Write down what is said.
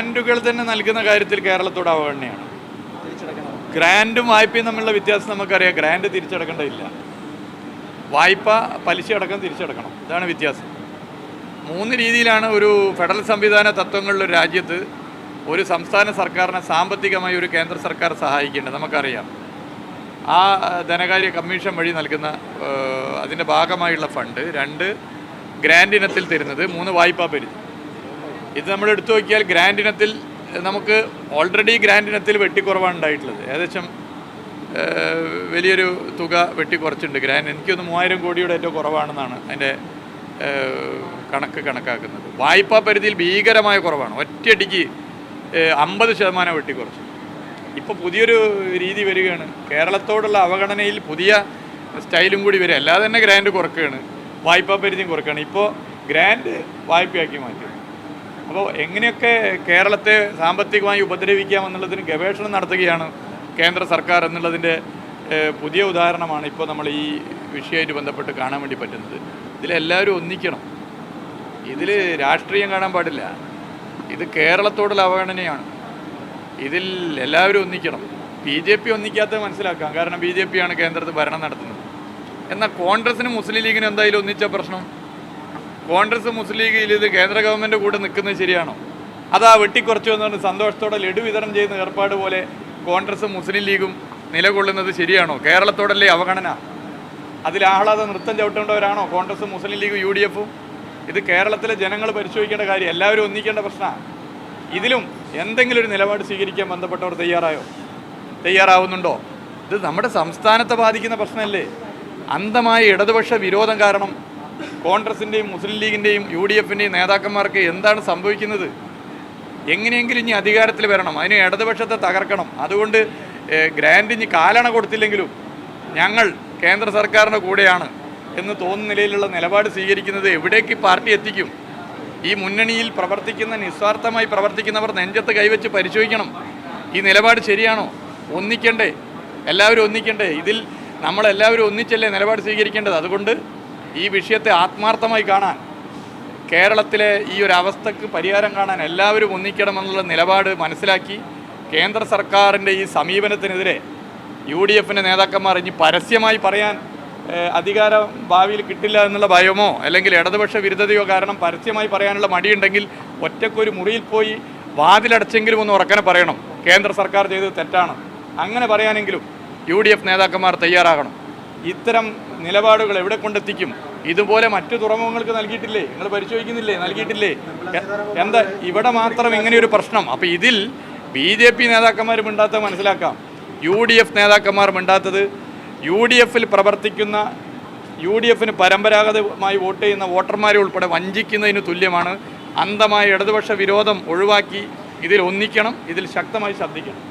ഗ്രാൻഡുകൾ തന്നെ നൽകുന്ന കാര്യത്തിൽ കേരളത്തോട് അവഗണനയാണ്. ഗ്രാൻഡും വായ്പയും തമ്മിലുള്ള വ്യത്യാസം നമുക്കറിയാം. ഗ്രാൻഡ് തിരിച്ചടക്കേണ്ടതില്ല, വായ്പ പലിശ അടക്കം തിരിച്ചടക്കണം. ഇതാണ് വ്യത്യാസം. 3 രീതിയിലാണ് ഒരു ഫെഡറൽ സംവിധാന തത്വങ്ങളിലൊരു രാജ്യത്ത് ഒരു സംസ്ഥാന സർക്കാരിനെ സാമ്പത്തികമായി ഒരു കേന്ദ്ര സർക്കാർ സഹായിക്കേണ്ടത് നമുക്കറിയാം. ആ ധനകാര്യ കമ്മീഷൻ വഴി നൽകുന്ന അതിൻ്റെ ഭാഗമായുള്ള ഫണ്ട്, 2 ഗ്രാൻഡ് ഇനത്തിൽ തരുന്നത്, 3 വായ്പാ പരിധി. ഇത് നമ്മൾ എടുത്തു നോക്കിയാൽ ഗ്രാൻഡ് ഇനത്തിൽ നമുക്ക് ഓൾറെഡി ഗ്രാൻഡ് ഇനത്തിൽ വെട്ടിക്കുറവാണ് ഉണ്ടായിട്ടുള്ളത്. ഏകദേശം വലിയൊരു തുക വെട്ടിക്കുറച്ചിട്ടുണ്ട്. ഗ്രാൻഡ് എനിക്കൊന്ന് 3000 കോടിയുടെ ഏറ്റവും കുറവാണെന്നാണ് അതിൻ്റെ കണക്കാക്കുന്നത്. വായ്പാ പരിധിയിൽ ഭീകരമായ കുറവാണ്. ഒറ്റയടിക്ക് 50% വെട്ടിക്കുറച്ചു. ഇപ്പോൾ പുതിയൊരു രീതി വരികയാണ്. കേരളത്തോടുള്ള അവഗണനയിൽ പുതിയ സ്റ്റൈലും കൂടി വരിക. അല്ലാതെ തന്നെ ഗ്രാൻഡ് കുറയ്ക്കുകയാണ്, വായ്പാ പരിധിയും കുറയ്ക്കുകയാണ്. ഇപ്പോൾ ഗ്രാൻഡ് വായ്പയാക്കി മാറ്റി. അപ്പോൾ എങ്ങനെയൊക്കെ കേരളത്തെ സാമ്പത്തികമായി ഉപദ്രവിക്കാമെന്നുള്ളതിന് ഗവേഷണം നടത്തുകയാണ് കേന്ദ്ര സർക്കാർ എന്നുള്ളതിൻ്റെ പുതിയ ഉദാഹരണമാണ് ഇപ്പോൾ നമ്മൾ ഈ വിഷയമായിട്ട് ബന്ധപ്പെട്ട് കാണാൻ വേണ്ടി പറ്റുന്നത്. ഇതിലെല്ലാവരും ഒന്നിക്കണം. ഇതിൽ രാഷ്ട്രീയം കാണാൻ പാടില്ല. ഇത് കേരളത്തോടുള്ള അവഗണനയാണ്. ഇതിൽ എല്ലാവരും ഒന്നിക്കണം. BJP ഒന്നിക്കാത്തത് മനസ്സിലാക്കാം. കാരണം BJP ആണ് കേന്ദ്രത്തിൽ ഭരണം നടത്തുന്നത്. എന്നാൽ കോൺഗ്രസിനും മുസ്ലിം ലീഗിനും എന്തായാലും ഒന്നിച്ച പ്രശ്നം? കോൺഗ്രസ് മുസ്ലിം ലീഗിൽ ഇത് കേന്ദ്ര ഗവൺമെൻറ് കൂടെ നിൽക്കുന്നത് ശരിയാണോ? അതാ വെട്ടിക്കുറച്ചു എന്ന് പറഞ്ഞ് സന്തോഷത്തോടെ ലഡു വിതരണം ചെയ്യുന്ന ഏർപ്പാട് പോലെ കോൺഗ്രസും മുസ്ലിം ലീഗും നിലകൊള്ളുന്നത് ശരിയാണോ? കേരളത്തോടല്ലേ അവഗണന? അതിൽ ആഹ്ലാദ നൃത്തം ചവിട്ടേണ്ടവരാണോ കോൺഗ്രസും മുസ്ലിം ലീഗും UDF-ഉം? ഇത് കേരളത്തിലെ ജനങ്ങൾ പരിശോധിക്കേണ്ട കാര്യം. എല്ലാവരും ഒന്നിക്കേണ്ട പ്രശ്നമാണ്. ഇതിലും എന്തെങ്കിലും ഒരു നിലപാട് സ്വീകരിക്കാൻ ബന്ധപ്പെട്ടവർ തയ്യാറാവുന്നുണ്ടോ? ഇത് നമ്മുടെ സംസ്ഥാനത്തെ ബാധിക്കുന്ന പ്രശ്നമല്ലേ? അന്ധമായ ഇടതുപക്ഷ വിരോധം കാരണം കോൺഗ്രസിൻ്റെയും മുസ്ലിം ലീഗിൻ്റെയും UDF-ൻ്റെയും നേതാക്കന്മാർക്ക് എന്താണ് സംഭവിക്കുന്നത്? എങ്ങനെയെങ്കിലും ഇനി അധികാരത്തിൽ വരണം, അതിന് ഇടതുപക്ഷത്തെ തകർക്കണം. അതുകൊണ്ട് ഗ്രാൻഡ് ഇനി കാലണ കൊടുത്തില്ലെങ്കിലും ഞങ്ങൾ കേന്ദ്ര സർക്കാരിൻ്റെ കൂടെയാണ് എന്ന് തോന്നുന്ന നിലയിലുള്ള നിലപാട് സ്വീകരിക്കുന്നത് എവിടേക്ക് പാർട്ടി എത്തിക്കും? ഈ മുന്നണിയിൽ പ്രവർത്തിക്കുന്ന, നിസ്വാർത്ഥമായി പ്രവർത്തിക്കുന്നവർ നെഞ്ചത്ത് കൈവച്ച് പരിശോധിക്കണം. ഈ നിലപാട് ശരിയാണോ? ഒന്നിക്കണ്ടേ? എല്ലാവരും ഒന്നിക്കണ്ടേ? ഇതിൽ നമ്മളെല്ലാവരും ഒന്നിച്ചല്ലേ നിലപാട് സ്വീകരിക്കേണ്ടത്. അതുകൊണ്ട് ഈ വിഷയത്തെ ആത്മാർത്ഥമായി കാണാൻ, കേരളത്തിലെ ഈ ഒരു അവസ്ഥക്ക് പരിഹാരം കാണാൻ എല്ലാവരും ഒന്നിക്കണമെന്നുള്ള നിലപാട് മനസ്സിലാക്കി കേന്ദ്ര സർക്കാരിൻ്റെ ഈ സമീപനത്തിനെതിരെ UDF-ൻ്റെ നേതാക്കന്മാർ ഇനി പരസ്യമായി പറയാൻ അധികാരം ഭാവിയിൽ കിട്ടില്ല എന്നുള്ള ഭയമോ അല്ലെങ്കിൽ ഇടതുപക്ഷ വിരുദ്ധതയോ കാരണം പരസ്യമായി പറയാനുള്ള മടിയുണ്ടെങ്കിൽ ഒറ്റക്കൊരു മുറിയിൽ പോയി വാതിലടച്ചെങ്കിലും ഒന്ന് ഉറക്കനെ പറയണം, കേന്ദ്ര സർക്കാർ ചെയ്തത് തെറ്റാണ്. അങ്ങനെ പറയാനെങ്കിലും UDF നേതാക്കന്മാർ തയ്യാറാകണം. ഇത്തരം നിലപാടുകൾ എവിടെ കൊണ്ടെത്തിക്കും? ഇതുപോലെ മറ്റു തുറമുഖങ്ങൾക്ക് നൽകിയിട്ടില്ലേ? നിങ്ങൾ പരിശോധിക്കുന്നില്ലേ? നൽകിയിട്ടില്ലേ? എന്താ ഇവിടെ മാത്രം ഇങ്ങനെയൊരു പ്രശ്നം? അപ്പോൾ ഇതിൽ BJP നേതാക്കന്മാർ മിണ്ടാത്തത് മനസ്സിലാക്കാം. UDF നേതാക്കന്മാർ മിണ്ടാത്തത് UDF-ൽ പ്രവർത്തിക്കുന്ന, UDF-ന് പരമ്പരാഗതമായി വോട്ട് ചെയ്യുന്ന വോട്ടർമാരെ ഉൾപ്പെടെ വഞ്ചിക്കുന്നതിന് തുല്യമാണ്. അന്ധമായ ഇടതുപക്ഷ വിരോധം ഒഴിവാക്കി ഇതിൽ ഒന്നിക്കണം, ഇതിൽ ശക്തമായി ശബ്ദിക്കണം.